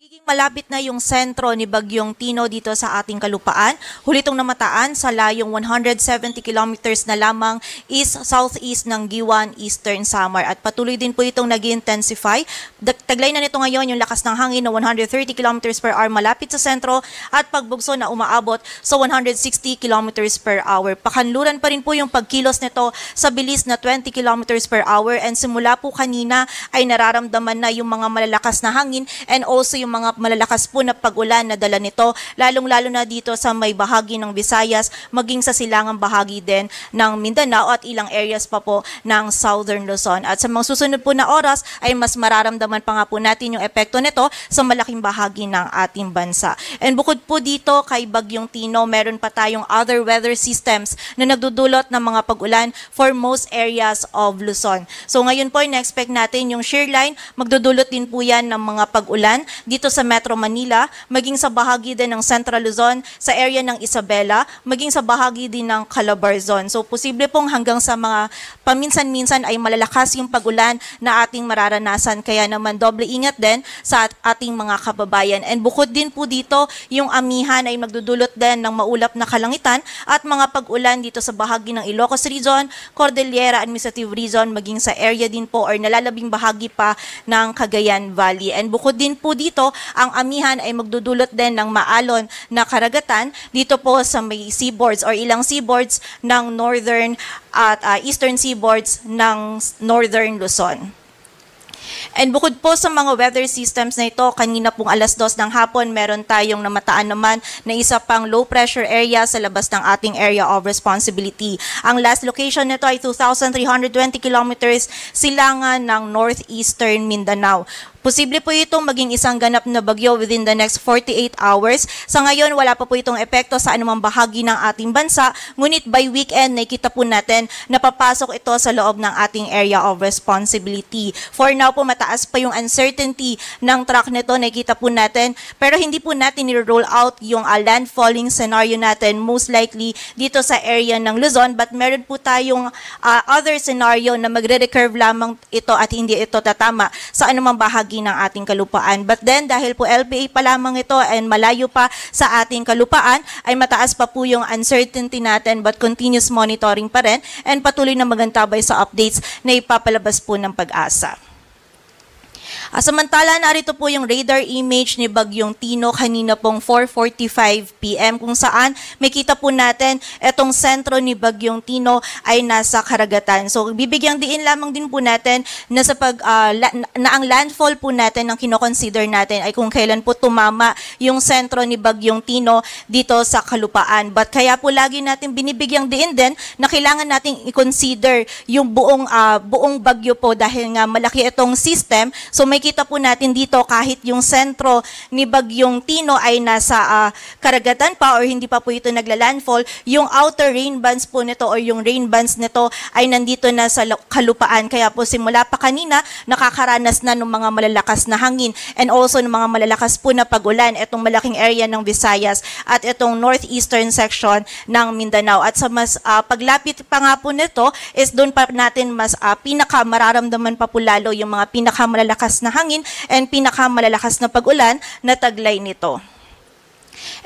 Magiging malapit na yung sentro ni Bagyong Tino dito sa ating kalupaan. Huli itong namataan sa layong 170 kilometers na lamang east-southeast ng Giwan, Eastern Samar. At patuloy din po itong nag-intensify. Taglay na nito ngayon yung lakas ng hangin na 130 kilometers per hour malapit sa sentro at pagbugso na umaabot sa 160 kilometers per hour. Pakanluran pa rin po yung pagkilos nito sa bilis na 20 kilometers per hour, and simula po kanina ay nararamdaman na yung mga malalakas na hangin and also yung mga malalakas po na pag-ulan na dala nito, lalong-lalo na dito sa may bahagi ng Visayas, maging sa silangang bahagi din ng Mindanao at ilang areas pa po ng Southern Luzon. At sa mga susunod po na oras ay mas mararamdaman pa nga po natin yung epekto nito sa malaking bahagi ng ating bansa. And bukod po dito kay Bagyong Tino, meron pa tayong other weather systems na nagdudulot ng mga pag-ulan for most areas of Luzon. So ngayon po, na-expect natin yung shear line, magdudulot din po yan ng mga pag-ulan dito sa Metro Manila, maging sa bahagi din ng Central Luzon, sa area ng Isabela, maging sa bahagi din ng Calabarzon. So posible pong hanggang sa mga paminsan-minsan ay malalakas yung pag-ulan na ating mararanasan, kaya naman doble ingat din sa ating mga kababayan. And bukod din po dito, yung amihan ay magdudulot din ng maulap na kalangitan at mga pag-ulan dito sa bahagi ng Ilocos Region, Cordillera Administrative Region, maging sa area din po or nalalabing bahagi pa ng Cagayan Valley. And bukod din po dito, ang amihan ay magdudulot din ng maalon na karagatan dito po sa may seaboards or ilang seaboards ng northern at eastern seaboards ng northern Luzon. And bukod po sa mga weather systems na ito, kanina pong 2:00 ng hapon, meron tayong namataan naman na isa pang low pressure area sa labas ng ating area of responsibility. Ang last location nito ay 2,320 kilometers silangan ng northeastern Mindanao. Posible po itong maging isang ganap na bagyo within the next 48 hours. Sa ngayon, wala pa po itong epekto sa anumang bahagi ng ating bansa, ngunit by weekend, nakikita po natin na papasok ito sa loob ng ating area of responsibility. For now po, mataas pa yung uncertainty ng track nito, nakikita po natin, pero hindi po natin i-roll out yung landfalling scenario natin, most likely dito sa area ng Luzon, but meron po tayong other scenario na magre-recurve lamang ito at hindi ito tatama sa anumang bahagi ng ating kalupaan. But then, dahil po LPA pa lamang ito and malayo pa sa ating kalupaan, ay mataas pa po yung uncertainty natin, but continuous monitoring pa rin and patuloy na magantabay sa updates na ipapalabas po ng Pag-asa. Samantala, narito po yung radar image ni Bagyong Tino kanina pong 4:45 PM, kung saan makita po natin etong sentro ni Bagyong Tino ay nasa karagatan. So bibigyang diin lamang din po natin na sa na ang landfall po natin ang kino-consider natin ay kung kailan po tumama yung sentro ni Bagyong Tino dito sa kalupaan. But kaya po lagi natin binibigyang diin din na kailangan nating i-consider yung buong bagyo po dahil nga malaki itong system. So may kita po natin dito kahit yung sentro ni Bagyong Tino ay nasa karagatan pa or hindi pa po ito nagla-landfall, yung outer rain bands po nito or yung rain bands nito ay nandito na sa kalupaan. Kaya po simula pa kanina nakakaranas na ng mga malalakas na hangin and also ng mga malalakas po na pag-ulan itong malaking area ng Visayas at itong northeastern section ng Mindanao. At sa mas paglapit pa nga po nito is doon pa natin mas mararamdaman pa po lalo yung mga pinakamalalakas na hangin and pinakamalalakas na pag-ulan na taglay nito.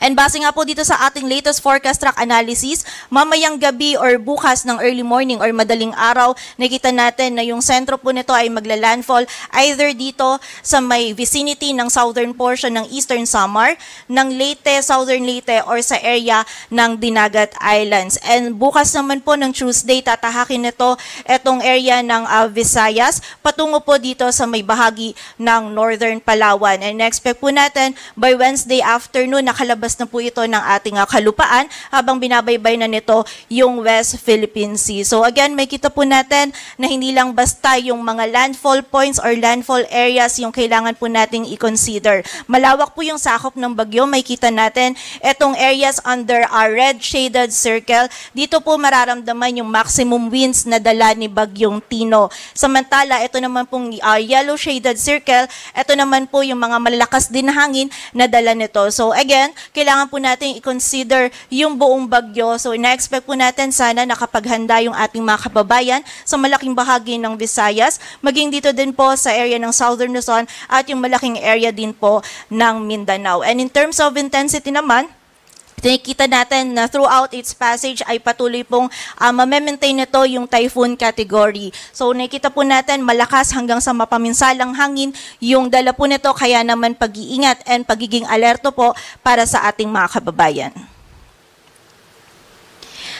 And base nga po dito sa ating latest forecast track analysis, mamayang gabi or bukas ng early morning or madaling araw, nakita natin na yung sentro po nito ay magla-landfall either dito sa may vicinity ng southern portion ng Eastern Samar, ng Leyte, Southern Leyte, or sa area ng Dinagat Islands. And bukas naman po ng Tuesday, tatahakin nito etong area ng Visayas, patungo po dito sa may bahagi ng Northern Palawan. And expect po natin by Wednesday afternoon, nakalabas na po ito ng ating kalupaan habang binabaybay na nito yung West Philippine Sea. So again, may kita po natin na hindi lang basta yung mga landfall points or landfall areas yung kailangan po nating i-consider. Malawak po yung sakop ng bagyo. May kita natin itong areas under our red shaded circle. Dito po mararamdaman yung maximum winds na dala ni Bagyong Tino. Samantala, ito naman pong yellow shaded circle, ito naman po yung mga malalakas din na hangin na dala nito. So again, kailangan po natin i-consider yung buong bagyo. So ina-expect po natin sana nakapaghanda yung ating mga kababayan sa malaking bahagi ng Visayas, maging dito din po sa area ng Southern Luzon at yung malaking area din po ng Mindanao. And in terms of intensity naman, nakikita natin na throughout its passage ay patuloy pong ma-maintain nito yung typhoon category. So nakikita po natin malakas hanggang sa mapaminsalang hangin yung dala po nito, kaya naman pag-iingat and pagiging alerto po para sa ating mga kababayan.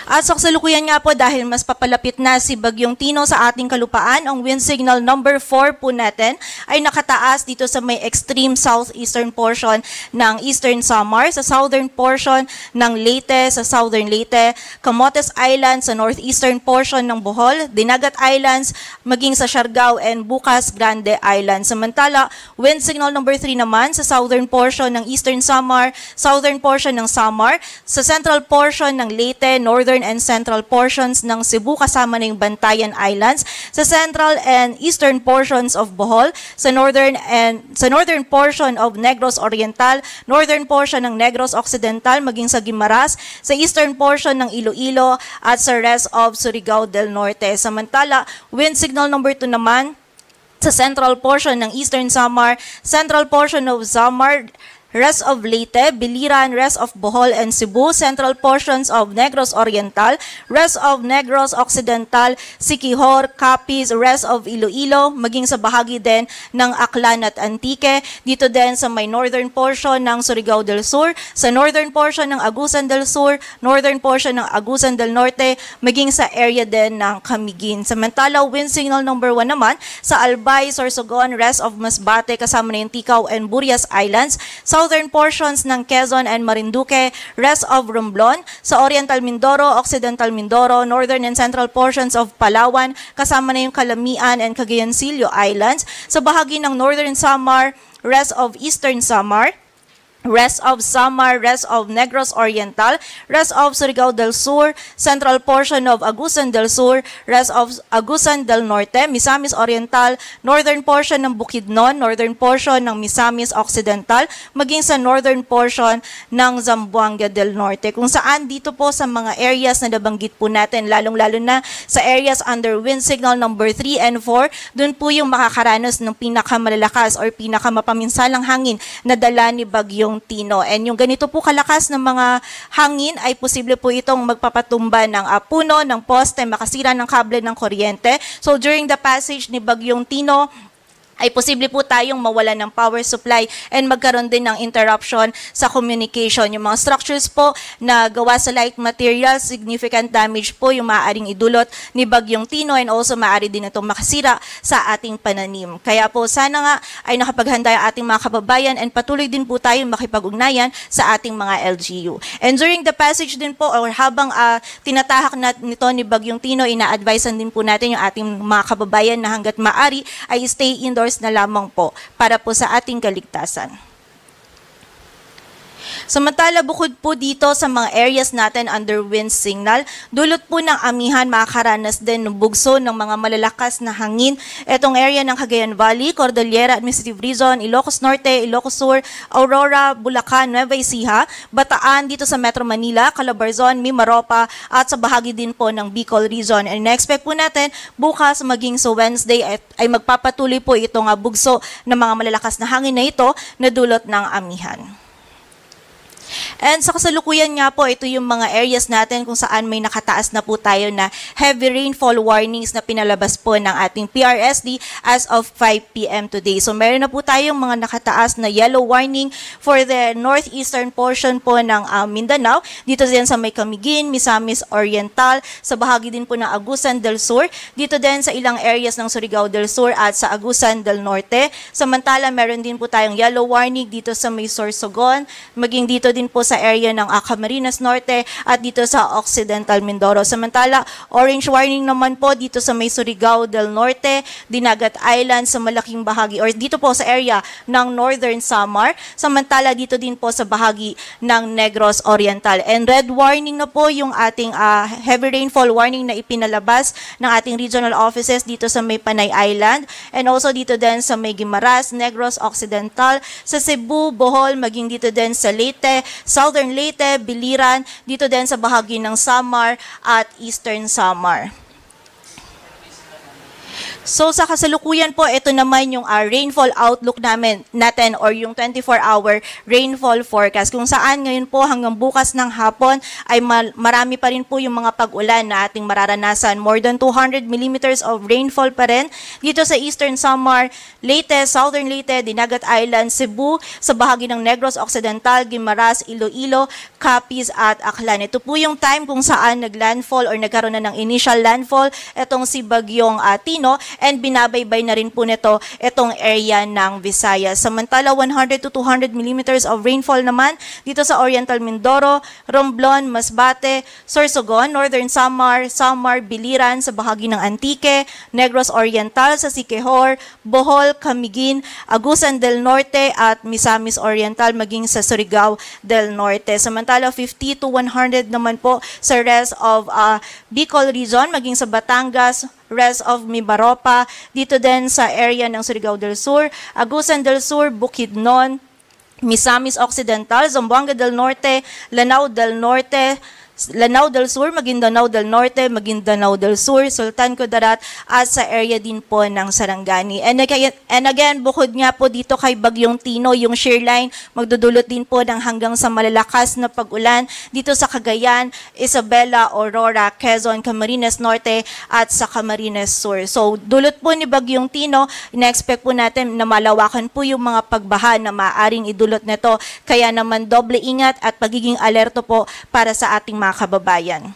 At sa kasalukuyan nga po, dahil mas papalapit na si Bagyong Tino sa ating kalupaan, ang wind signal number 4 po natin ay nakataas dito sa may extreme southeastern portion ng Eastern Samar, sa southern portion ng Leyte, sa southern Leyte, Camotes Island sa northeastern portion ng Bohol, Dinagat Islands, maging sa Siargao and Bukas Grande Island. Samantala, wind signal number 3 naman sa southern portion ng Eastern Samar, southern portion ng Samar, sa central portion ng Leyte, northern and central portions ng Cebu kasama na yung Bantayan Islands, sa central and eastern portions of Bohol, sa northern portion of Negros Oriental, northern portion ng Negros Occidental maging sa Guimaras, sa eastern portion ng Iloilo at sa rest of Surigao del Norte. Samantala, wind signal number 2 naman sa central portion ng Eastern Samar, central portion of Samar, rest of Leyte, Biliran, rest of Bohol and Cebu, central portions of Negros Oriental, rest of Negros Occidental, Siquijor, Capiz, rest of Iloilo, maging sa bahagi din ng Aklan at Antique, dito din sa may northern portion ng Surigao del Sur, sa northern portion ng Agusan del Sur, northern portion ng Agusan del Norte, maging sa area din ng Camiguin. Samantala, wind signal number 1 naman sa Albay, Sorsogon, rest of Masbate, kasama na yung Ticao and Burias Islands, southern portions ng Quezon and Marinduque, rest of Romblon, sa Oriental Mindoro, Occidental Mindoro, northern and central portions of Palawan, kasama na yung Calamian and Cagayancillo Islands, sa bahagi ng Northern Samar, rest of Eastern Samar, rest of Samar, rest of Negros Oriental, rest of Surigao del Sur, central portion of Agusan del Sur, rest of Agusan del Norte, Misamis Oriental, northern portion ng Bukidnon, northern portion ng Misamis Occidental, maging sa northern portion ng Zamboanga del Norte. Kung saan dito po sa mga areas na nabanggit po natin, lalong-lalo na sa areas under wind signal number 3 and 4, dun po yung makakaranas ng pinakamalalakas or pinakamapaminsalang hangin na dala ni Bagyong Tino. And yung ganito po kalakas ng mga hangin ay posible po itong magpapatumba ng puno, ng poste, makasira ng kable ng kuryente. So during the passage ni Bagyong Tino, ay posible po tayong mawalan ng power supply and magkaroon din ng interruption sa communication. Yung mga structures po na gawa sa light materials, significant damage po yung maaaring idulot ni Bagyong Tino and also maaari din itong makasira sa ating pananim. Kaya po sana nga ay nakapaghanda ang ating mga kababayan and patuloy din po tayong makipag-ugnayan sa ating mga LGU. And during the passage din po or habang tinatahak nito ni Bagyong Tino, ina-advisean din po natin yung ating mga kababayan na hanggat maaari ay stay indoors na lamang po para po sa ating kaligtasan. Samantala, bukod po dito sa mga areas natin under wind signal, dulot po ng amihan makakaranas din ng bugso ng mga malalakas na hangin. Itong area ng Cagayan Valley, Cordillera Administrative Region, Ilocos Norte, Ilocos Sur, Aurora, Bulacan, Nueva Ecija, Bataan dito sa Metro Manila, Calabarzon, Mimaropa at sa bahagi din po ng Bicol Region. And na-expect po natin bukas maging sa Wednesday ay magpapatuloy po itong bugso ng mga malalakas na hangin na ito na dulot ng amihan. And sa kasalukuyan nga po, ito yung mga areas natin kung saan may nakataas na po tayo na heavy rainfall warnings na pinalabas po ng ating PRSD as of 5 p.m. today. So meron na po tayong mga nakataas na yellow warning for the northeastern portion po ng Mindanao. Dito din sa may Camiguin, Misamis Oriental, sa bahagi din po ng Agusan del Sur, dito din sa ilang areas ng Surigao del Sur at sa Agusan del Norte. Samantala, meron din po tayong yellow warning dito sa may Sorsogon, maging dito din po sa area ng Camarines Norte at dito sa Occidental Mindoro. Samantala, orange warning naman po dito sa may Surigao del Norte, Dinagat Island sa malaking bahagi or dito po sa area ng Northern Samar. Samantala, dito din po sa bahagi ng Negros Oriental. And red warning na po yung ating heavy rainfall warning na ipinalabas ng ating regional offices dito sa may Panay Island and also dito din sa may Guimaras, Negros Occidental, sa Cebu, Bohol, maging dito din sa Leyte, Southern Leyte, Biliran, dito din sa bahagi ng Samar at Eastern Samar. So sa kasalukuyan po, ito naman yung rainfall outlook natin or yung 24-hour rainfall forecast kung saan ngayon po hanggang bukas ng hapon ay marami pa rin po yung mga pag-ulan na ating mararanasan. More than 200 millimeters of rainfall pa rin dito sa Eastern Samar, Leyte, Southern Leyte, Dinagat Island, Cebu, sa bahagi ng Negros Occidental, Guimaras, Iloilo, Capiz at Aklan. Ito po yung time kung saan naglandfall or nagkaroon na ng initial landfall itong si Bagyong Tino, and binabaybay na rin po nito itong area ng Visayas. Samantala, 100 to 200 millimeters of rainfall naman dito sa Oriental Mindoro, Romblon, Masbate, Sorsogon, Northern Samar, Biliran sa bahagi ng Antique, Negros Oriental sa Siquijor, Bohol, Camiguin, Agusan del Norte at Misamis Oriental maging sa Surigao del Norte. Samantala, 50 to 100 naman po sa rest of Bicol region maging sa Batangas, rest of Mimaropa, dito din sa area ng Surigao del Sur, Agusan del Sur, Bukidnon, Misamis Occidental, Zamboanga del Norte, Lanao del Norte, Lanao del Sur, Maguindanao del Norte, Maguindanao del Sur, Sultan Kudarat at sa area din po ng Sarangani. And again, bukod nga po dito kay Bagyong Tino, yung shear line magdudulot din po ng hanggang sa malalakas na pag-ulan dito sa Cagayan, Isabela, Aurora, Quezon, Camarines Norte at sa Camarines Sur. So dulot po ni Bagyong Tino, ina-expect po natin na malawakan po yung mga pagbaha na maaaring idulot nito. Kaya naman doble ingat at pagiging alerto po para sa ating mga kababayan.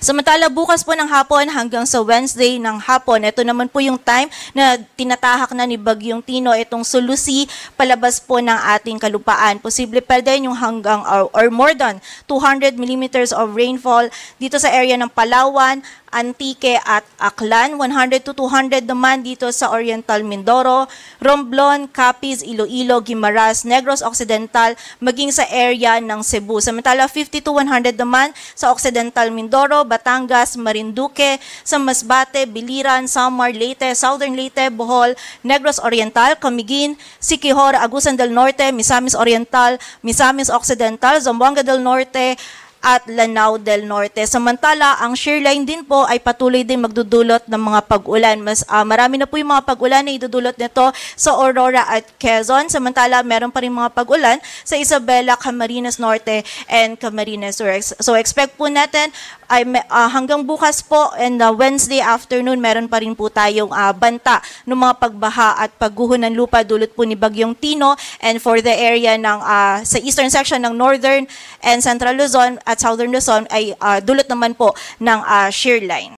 Samantala, bukas po ng hapon hanggang sa Wednesday ng hapon, ito naman po yung time na tinatahak na ni Bagyong Tino itong Sulusi palabas po ng ating kalupaan. Posible pa din yung hanggang or more than 200 millimeters of rainfall dito sa area ng Palawan, Antique at Aklan, 100 to 200 naman dito sa Oriental Mindoro, Romblon, Capiz, Iloilo, Guimaras, Negros Occidental, maging sa area ng Cebu. Samantala, 50 to 100 naman sa Occidental Mindoro, Batangas, Marinduque, sa Masbate, Biliran, Samar, Leyte, Southern Leyte, Bohol, Negros Oriental, Camiguin, Siquijor, Agusan del Norte, Misamis Oriental, Misamis Occidental, Zamboanga del Norte, at Lanao del Norte. Samantala, ang shear line din po ay patuloy din magdudulot ng mga pag-ulan. Marami na po yung mga pag-ulan na idudulot nito sa Aurora at Quezon. Samantala, meron pa rin mga pag-ulan sa Isabela, Camarines Norte, and Camarines Sur. So, expect po natin ay hanggang bukas po and Wednesday afternoon, meron pa rin po tayong banta ng mga pagbaha at pagguho ng lupa dulot po ni Bagyong Tino, and for the area ng sa eastern section ng Northern and Central Luzon at Southern Luzon ay dulot naman po ng shear line.